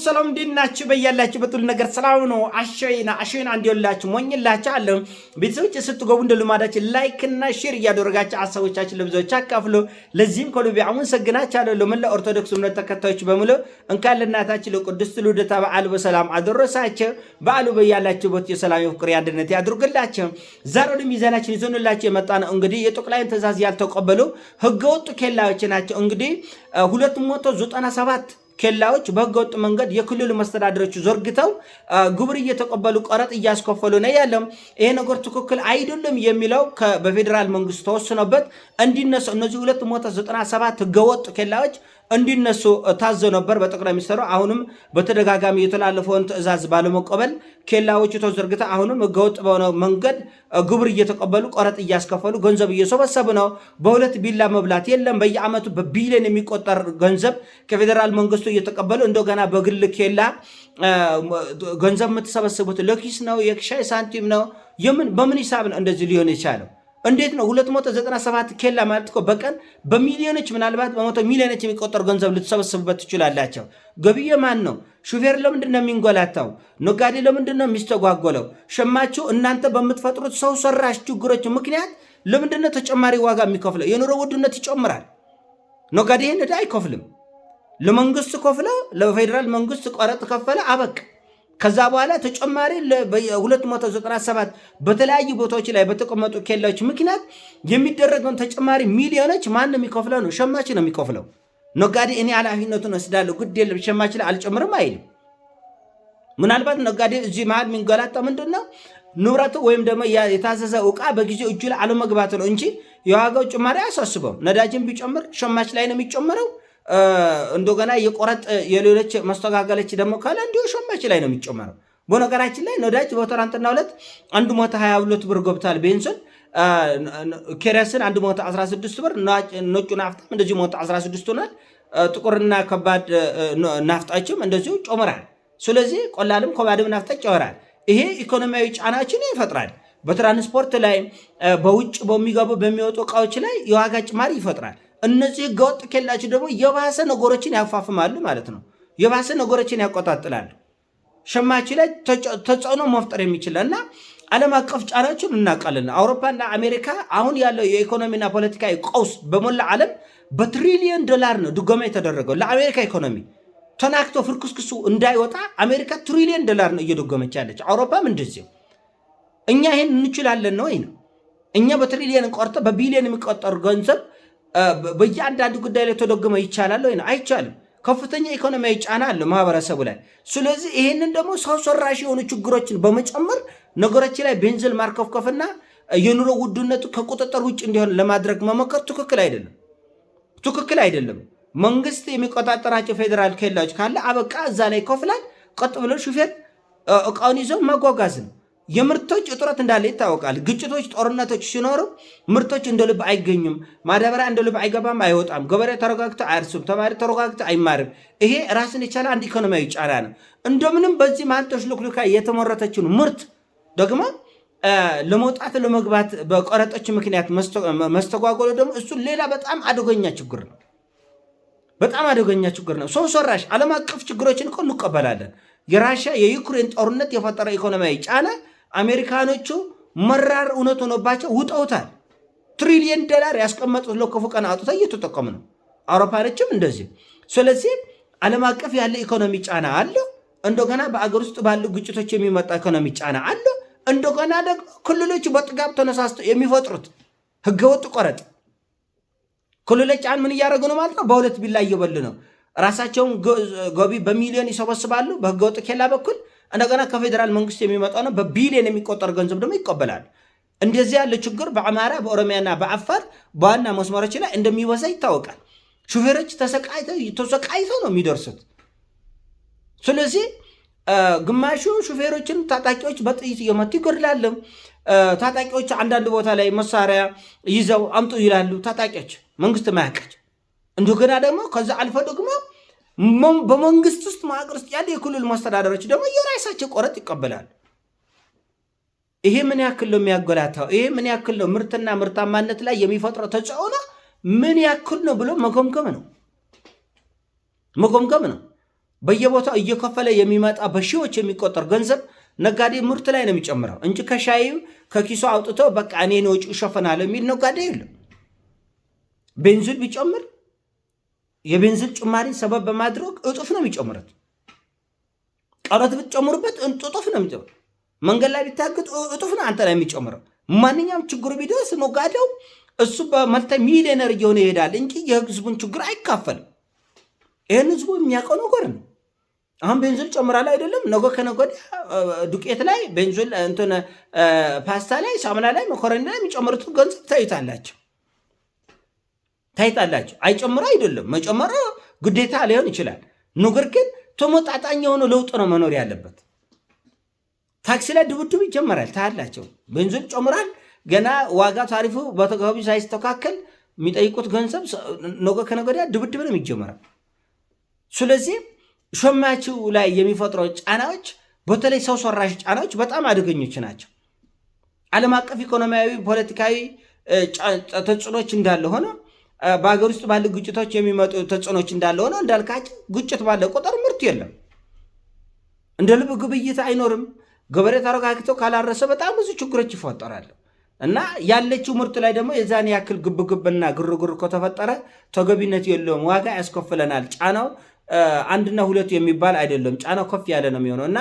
ሰላም እንዲናችሁ በያላችሁ በጥሉ ነገር ሰላም ነው። አሸይና እንዲወላችሁ ሞኝላችሁ አለ ቤተሰቦች ስትገቡ እንደ ልማዳችሁ ላይክ እና ሼር እያደረጋችሁ ሐሳቦቻችሁን ለብዙዎች አካፍሉ። ለዚህም ከልቤ አመሰግናችኋለሁ። ለመላ ኦርቶዶክስ እምነት ተከታዮች በሙሉ እንኳን ለእናታችን ለቅድስት ልደታ በዓል በሰላም አደረሳችሁ። በዓሉ በያላችሁበት የሰላም የፍቅር የአንድነት ያድርግላችሁ። ዛሬ ወደ ሚዛናችን ይዘንላችሁ የመጣነው እንግዲህ የጠቅላይን ትዕዛዝ ያልተቀበሉ ህገወጥ ኬላዎች ናቸው። እንግዲህ 297 ኬላዎች በህገወጥ መንገድ የክልሉ መስተዳድሮች ዘርግተው ግብር እየተቀበሉ ቀረጥ እያስከፈሉ ነው ያለው። ይሄ ነገር ትክክል አይደለም የሚለው በፌዴራል መንግስት ተወስኖበት እንዲነሱ እነዚህ 297 ህገወጥ ኬላዎች እንዲነሱ ታዘው ነበር በጠቅላይ ሚኒስትሩ። አሁንም በተደጋጋሚ የተላለፈውን ትዕዛዝ ባለመቀበል ኬላዎቹ ተዘርግተው አሁንም ህገወጥ በሆነ መንገድ ግብር እየተቀበሉ ቀረጥ እያስከፈሉ ገንዘብ እየሰበሰቡ ነው። በሁለት ቢላ መብላት የለም። በየአመቱ በቢሊዮን የሚቆጠር ገንዘብ ከፌዴራል መንግስቱ እየተቀበሉ እንደገና በግል ኬላ ገንዘብ የምትሰበስቡት ለኪስ ነው? የሻይ ሳንቲም ነው? በምን ሂሳብ ነው እንደዚህ ሊሆን የቻለው? እንዴት ነው 297 ኬላ ማለት እኮ በቀን በሚሊዮኖች ምናልባት በመቶ ሚሊዮኖች የሚቆጠር ገንዘብ ልትሰበስቡበት ትችላላችሁ። ገቢዬ ማን ነው? ሹፌር ለምንድን ነው የሚንጎላታው? ነጋዴ ለምንድን ነው የሚስተጓጎለው? ሸማቹ እናንተ በምትፈጥሩት ሰው ሰራሽ ችግሮች ምክንያት ለምንድን ነው ተጨማሪ ዋጋ የሚከፍለው? የኑሮ ውድነት ይጨምራል። ነጋዴ ይህን ዕዳ አይከፍልም። ለመንግስት ከፍለ ለፌዴራል መንግስት ቀረጥ ከፈለ አበቅ። ከዛ በኋላ ተጨማሪ 297 በተለያዩ ቦታዎች ላይ በተቀመጡ ኬላዎች ምክንያት የሚደረገውን ተጨማሪ ሚሊዮኖች ማን ነው የሚከፍለው? ነው ሸማች ነው የሚከፍለው። ነጋዴ እኔ ኃላፊነቱን ወስዳለሁ ግድ የለም ሸማች ላይ አልጨምርም አይልም። ምናልባት ነጋዴ እዚህ መሃል የሚንገላጣ ምንድነው ንብረቱ ወይም ደግሞ የታዘዘ ዕቃ በጊዜው እጁ ላይ አለመግባት ነው እንጂ የዋጋው ጭማሪ አያሳስበው። ነዳጅን ቢጨምር ሸማች ላይ ነው የሚጨምረው። እንደገና የቆረጥ የሌሎች መስተጋገለች ደግሞ ካለ እንዲሁ ሸማች ላይ ነው የሚጨመረው። በነገራችን ላይ ነዳጅ በትናንትናው ዕለት 122 ብር ገብቷል። ቤንዚን ኬሮሲን 116 ብር፣ ነጩ ናፍጣም እንደዚሁ 116 ሆኗል። ጥቁርና ከባድ ናፍጣችም እንደዚሁ ጨምራል። ስለዚህ ቆላልም ከባድም ናፍጣ ጨምራል። ይሄ ኢኮኖሚያዊ ጫናችን ይፈጥራል። በትራንስፖርት ላይ በውጭ በሚገቡ በሚወጡ እቃዎች ላይ የዋጋ ጭማሪ ይፈጥራል። እነዚህ ህገወጥ ኬላዎች ደግሞ የባሰ ነገሮችን ያፋፍማሉ ማለት ነው። የባሰ ነገሮችን ያቆጣጥላሉ። ሸማች ላይ ተጽዕኖ መፍጠር የሚችል እና ዓለም አቀፍ ጫናዎችን እናውቃለን። አውሮፓና አሜሪካ አሁን ያለው የኢኮኖሚና ፖለቲካዊ ቀውስ በሞላ ዓለም በትሪሊየን ዶላር ነው ድጎማ የተደረገው ለአሜሪካ ኢኮኖሚ ተናክቶ ፍርክስክሱ እንዳይወጣ አሜሪካ ትሪሊየን ዶላር ነው እየደጎመች ያለች። አውሮፓም እንደዚሁ። እኛ ይህን እንችላለን ነው ወይ ነው? እኛ በትሪሊየን ቆርጠ በቢሊየን የሚቆጠሩ ገንዘብ በየአንዳንዱ ጉዳይ ላይ ተደግመ ይቻላል ወይ ነው? አይቻልም። ከፍተኛ ኢኮኖሚያዊ ጫና አለ ማህበረሰቡ ላይ። ስለዚህ ይሄንን ደግሞ ሰው ሰራሽ የሆኑ ችግሮችን በመጨመር ነገሮች ላይ ቤንዚን ማርከፍከፍና የኑሮ ውድነቱ ከቁጥጥር ውጭ እንዲሆን ለማድረግ መሞከር ትክክል አይደለም። መንግስት የሚቆጣጠራቸው ፌዴራል ኬላዎች ካለ አበቃ፣ እዛ ላይ ይከፍላል። ቀጥ ብሎ ሹፌር እቃውን ይዘው መጓጓዝ ነው። የምርቶች እጥረት እንዳለ ይታወቃል። ግጭቶች፣ ጦርነቶች ሲኖሩ ምርቶች እንደ ልብ አይገኙም። ማዳበሪያ እንደ ልብ አይገባም፣ አይወጣም። ገበሬ ተረጋግቶ አያርሱም። ተማሪ ተረጋግቶ አይማርም። ይሄ ራስን የቻለ አንድ ኢኮኖሚያዊ ጫና ነው። እንደምንም በዚህ ማንቶች ልክልካ የተመረተችን ምርት ደግሞ ለመውጣት ለመግባት በቀረጦች ምክንያት መስተጓጎሉ ደግሞ እሱ ሌላ በጣም አደገኛ ችግር ነው። በጣም አደገኛ ችግር ነው። ሰው ሰራሽ ዓለም አቀፍ ችግሮችን እኮ እንቀበላለን። የራሽያ የዩክሬን ጦርነት የፈጠረ ኢኮኖሚያዊ ጫና አሜሪካኖቹ መራር እውነት ሆኖባቸው ውጠውታል። ትሪሊየን ዶላር ያስቀመጡት ለክፉ ቀን አውጥተው እየተጠቀሙ ነው። አውሮፓኖችም እንደዚህ። ስለዚህ ዓለም አቀፍ ያለ ኢኮኖሚ ጫና አለ። እንደገና በአገር ውስጥ ባሉ ግጭቶች የሚመጣ ኢኮኖሚ ጫና አለ። እንደገና ደግሞ ክልሎች በጥጋብ ተነሳስተው የሚፈጥሩት ህገወጥ ቀረጥ ክልሎች ምን እያደረጉ ነው ማለት ነው? በሁለት ቢላ እየበሉ ነው። ራሳቸውን ገቢ በሚሊዮን ይሰበስባሉ በህገወጥ ኬላ በኩል። እንደገና ከፌዴራል መንግስት የሚመጣው ነው በቢሊዮን የሚቆጠር ገንዘብ ደግሞ ይቀበላል። እንደዚህ ያለ ችግር በአማራ በኦሮሚያና በአፋር በዋና መስመሮች ላይ እንደሚበዛ ይታወቃል። ሹፌሮች ተሰቃይተው ነው የሚደርሱት። ስለዚህ ግማሹ ሹፌሮችን ታጣቂዎች በጥይት እየመቱ ይገድላሉ። ታጣቂዎች አንዳንድ ቦታ ላይ መሳሪያ ይዘው አምጡ ይላሉ። ታጣቂዎች መንግስት ማያውቃቸው። እንደገና ደግሞ ከዛ አልፎ ደግሞ በመንግስት ውስጥ መዋቅር ውስጥ ያለ የክልል መስተዳደሮች ደግሞ የራሳቸው ቀረጥ ይቀበላሉ። ይሄ ምን ያክል ነው የሚያጎላታው? ይሄ ምን ያክል ነው ምርትና ምርታማነት ላይ የሚፈጥረው ተጽዕኖ ምን ያክል ነው ብሎ መገምገም ነው። በየቦታው እየከፈለ የሚመጣ በሺዎች የሚቆጠር ገንዘብ ነጋዴ ምርት ላይ ነው የሚጨምረው እንጂ ከሻይው ከኪሱ አውጥቶ በቃ እኔ ነው ወጪ ይሸፈናል የሚል ነጋዴ የለም። ቤንዚን ቢጨምር የቤንዚን ጭማሪ ሰበብ በማድረግ እጥፍ ነው የሚጨምረት። ቀረጥ ብትጨምሩበት እጥፍ ነው የሚጨምረው። መንገድ ላይ ቢታገጥ እጥፍ ነው አንተ ላይ የሚጨምረው። ማንኛውም ችግሩ ቢደርስ ነጋዴው እሱ በመልተ ሚሊዮነር እየሆነ ይሄዳል እንጂ የህዝቡን ችግር አይካፈልም። ይህን ህዝቡ የሚያውቀው ነገር ነው። አሁን ቤንዚን ጨምራል አይደለም፣ ነገ ከነገ ወዲያ ዱቄት ላይ ቤንዚን እንትን ፓስታ ላይ ሳሙና ላይ መኮረኒ ላይ የሚጨምሩት ገንዘብ ታይታላችሁ። አይጨምሩ አይደለም መጨመሩ ግዴታ ሊሆን ይችላል። ነገር ግን ተመጣጣኝ የሆነ ለውጥ ነው መኖር ያለበት። ታክሲ ላይ ድብድብ ይጀመራል ታያላችሁ። ቤንዚን ጨምራል ገና ዋጋ ታሪፉ በተገቢ ሳይስተካከል የሚጠይቁት ገንዘብ ነገ ከነገ ወዲያ ድብድብ ነው የሚጀመረው። ስለዚህ ሸማቹ ላይ የሚፈጥረው ጫናዎች በተለይ ሰው ሰራሽ ጫናዎች በጣም አደገኞች ናቸው። ዓለም አቀፍ ኢኮኖሚያዊ፣ ፖለቲካዊ ተጽዕኖች እንዳለ ሆነ በሀገር ውስጥ ባሉ ግጭቶች የሚመጡ ተጽዕኖች እንዳለ ሆነ እንዳልካቸው ግጭት ባለ ቁጥር ምርት የለም፣ እንደ ልብ ግብይት አይኖርም። ገበሬ ተረጋግቶ ካላረሰ በጣም ብዙ ችግሮች ይፈጠራሉ እና ያለችው ምርት ላይ ደግሞ የዛን ያክል ግብግብና ግርግር ከተፈጠረ ተገቢነት የለውም፣ ዋጋ ያስከፍለናል። ጫናው አንድና ሁለት የሚባል አይደለም፣ ጫናው ከፍ ያለ ነው የሚሆነው እና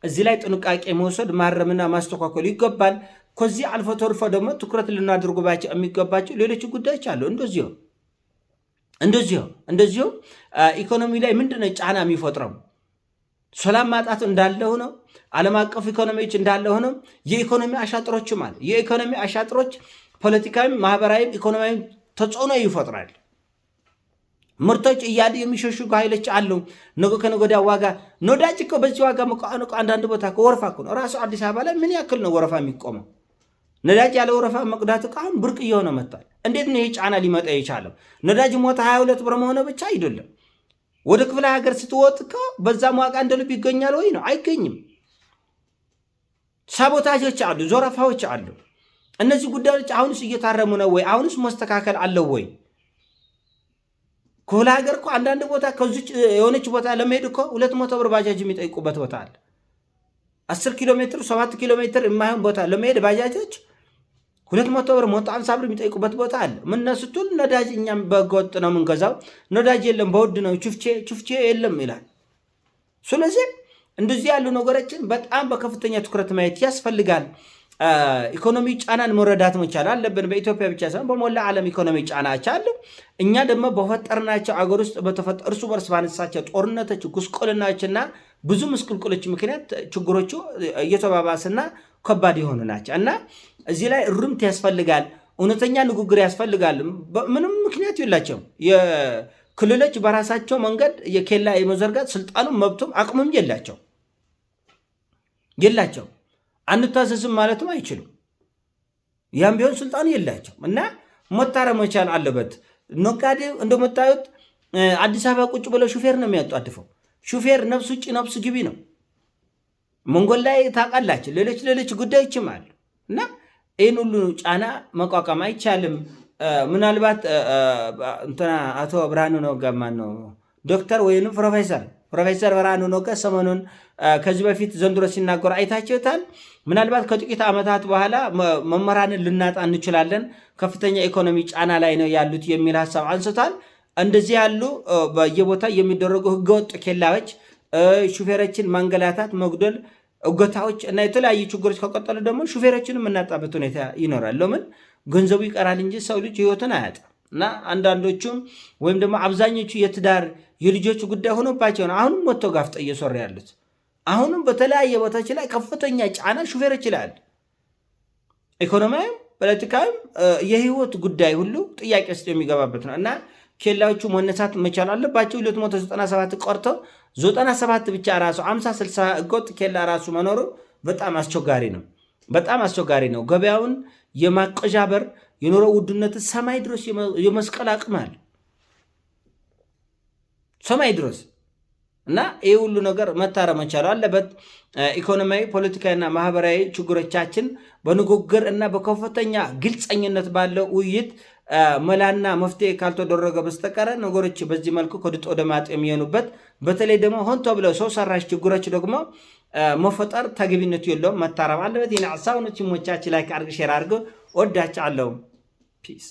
እዚህ ላይ ጥንቃቄ መውሰድ ማረምና ማስተካከል ይገባል። ከዚህ አልፎ ተርፎ ደግሞ ትኩረት ልናደርጉባቸው የሚገባቸው ሌሎች ጉዳዮች አሉ። እንደዚሁ ኢኮኖሚ ላይ ምንድነው ጫና የሚፈጥረው? ሰላም ማጣት እንዳለ ሆኖ ዓለም አቀፍ ኢኮኖሚዎች እንዳለ ሆኖ የኢኮኖሚ አሻጥሮችም አሉ። የኢኮኖሚ አሻጥሮች ፖለቲካዊም፣ ማህበራዊም ኢኮኖሚያዊም ተጽዕኖ ይፈጥራል። ምርቶች እያሉ የሚሸሽጉ ኃይሎች አሉ። ነገ ከነገ ወዲያ ዋጋ ነዳጅ እኮ በዚህ ዋጋ መቋነቁ አንዳንድ ቦታ ወረፋ እኮ ነው። ራሱ አዲስ አበባ ላይ ምን ያክል ነው ወረፋ የሚቆመው? ነዳጅ ያለ ወረፋ መቅዳት እኮ አሁን ብርቅ እየሆነ መጥቷል። እንዴት ነው ይሄ ጫና ሊመጣ የቻለው? ነዳጅ ሞታ 22 ብር መሆነ ብቻ አይደለም። ወደ ክፍለ ሀገር ስትወጥ እኮ በዛም ዋጋ እንደ ልብ ይገኛል ወይ ነው? አይገኝም። ሳቦታጆች አሉ፣ ዞረፋዎች አሉ። እነዚህ ጉዳዮች አሁንስ እየታረሙ ነው ወይ? አሁንስ መስተካከል አለው ወይ? ክፍለ ሀገር እኮ አንዳንድ ቦታ ከዚች የሆነች ቦታ ለመሄድ እኮ 200 ብር ባጃጅ የሚጠይቁበት ቦታ አለ። 10 ኪሎ ሜትር 7 ኪሎ ሜትር የማይሆን ቦታ ለመሄድ ባጃጆች 200 ብር 150 ብር የሚጠይቁበት ቦታ አለ። ምን ስትል ነዳጅ እኛም በህገወጥ ነው የምንገዛው፣ ነዳጅ የለም በውድ ነው፣ ቹፍቼ የለም ይላል። ስለዚህ እንደዚህ ያሉ ነገሮችን በጣም በከፍተኛ ትኩረት ማየት ያስፈልጋል። ኢኮኖሚ ጫናን መረዳት መቻል አለብን። በኢትዮጵያ ብቻ ሳይሆን በሞላ ዓለም ኢኮኖሚ ጫናዎች አሉ። እኛ ደግሞ በፈጠርናቸው አገር ውስጥ በተፈጠሩ እርስ በርስ ባነሳቸው ጦርነቶች፣ ጉስቁልናዎችና ብዙ ምስቅልቅሎች ምክንያት ችግሮቹ እየተባባስና ከባድ የሆኑ ናቸው እና እዚህ ላይ እርምት ያስፈልጋል። እውነተኛ ንግግር ያስፈልጋል። ምንም ምክንያት የላቸውም። የክልሎች በራሳቸው መንገድ የኬላ የመዘርጋት ስልጣኑም መብቱም አቅምም የላቸው አንታዘዝም ማለትም አይችሉም። ያም ቢሆን ስልጣኑ የላቸው እና መታረም መቻል አለበት። ነጋዴ እንደምታዩት አዲስ አበባ ቁጭ ብለው ሹፌር ነው የሚያጧድፈው። ሹፌር ነፍስ ውጭ ነፍስ ግቢ ነው። መንገድ ላይ ታውቃላችሁ፣ ሌሎች ጉዳዮችም አሉ እና ይህን ሁሉ ጫና መቋቋም አይቻልም። ምናልባት እንትና አቶ ብርሃኑ ነጋ ነው ዶክተር ወይም ፕሮፌሰር ብርሃኑ ነጋ ሰሞኑን ከዚህ በፊት ዘንድሮ ሲናገሩ አይታችሁታል። ምናልባት ከጥቂት ዓመታት በኋላ መምህራንን ልናጣ እንችላለን፣ ከፍተኛ ኢኮኖሚ ጫና ላይ ነው ያሉት የሚል ሀሳብ አንስቷል። እንደዚህ ያሉ በየቦታ የሚደረጉ ህገወጥ ኬላዎች፣ ሹፌሮችን ማንገላታት፣ መጉደል፣ እገታዎች እና የተለያዩ ችግሮች ከቀጠሉ ደግሞ ሹፌሮችን የምናጣበት ሁኔታ ይኖራል። ለምን ገንዘቡ ይቀራል እንጂ ሰው ልጅ ህይወትን አያጣም። እና አንዳንዶቹም ወይም ደግሞ አብዛኞቹ የትዳር የልጆች ጉዳይ ሆኖባቸው ነው አሁንም ወጥተው ጋፍጠው እየሰሩ ያሉት። አሁንም በተለያየ ቦታዎች ላይ ከፍተኛ ጫና ሹፌሮች ላይ አለ። ኢኮኖሚያዊም ፖለቲካዊም የህይወት ጉዳይ ሁሉ ጥያቄ ውስጥ የሚገባበት ነው እና ኬላዎቹ መነሳት መቻል አለባቸው። 297 ቆርተው 97 ብቻ ራሱ 50-60 ህገወጥ ኬላ ራሱ መኖሩ በጣም አስቸጋሪ ነው። ገበያውን የማቀዣበር የኑሮ ውድነት ሰማይ ድረስ የመስቀል አቅም አለ፣ ሰማይ ድረስ እና ይህ ሁሉ ነገር መታረም መቻል አለበት። ኢኮኖሚያዊ፣ ፖለቲካዊና ማህበራዊ ችግሮቻችን በንግግር እና በከፍተኛ ግልጸኝነት ባለው ውይይት መላና መፍትሄ ካልተደረገ በስተቀር ነገሮች በዚህ መልኩ ከድጦ ወደ ማጥ የሚሆኑበት በተለይ ደግሞ ሆን ተብለው ሰው ሰራሽ ችግሮች ደግሞ መፈጠር ተገቢነቱ የለውም። መታረም አለበት። የኔ ሐሳብ ነው። ሞቻች ላይ አድርግ ሼር አድርገው ወዳች አለው ፒስ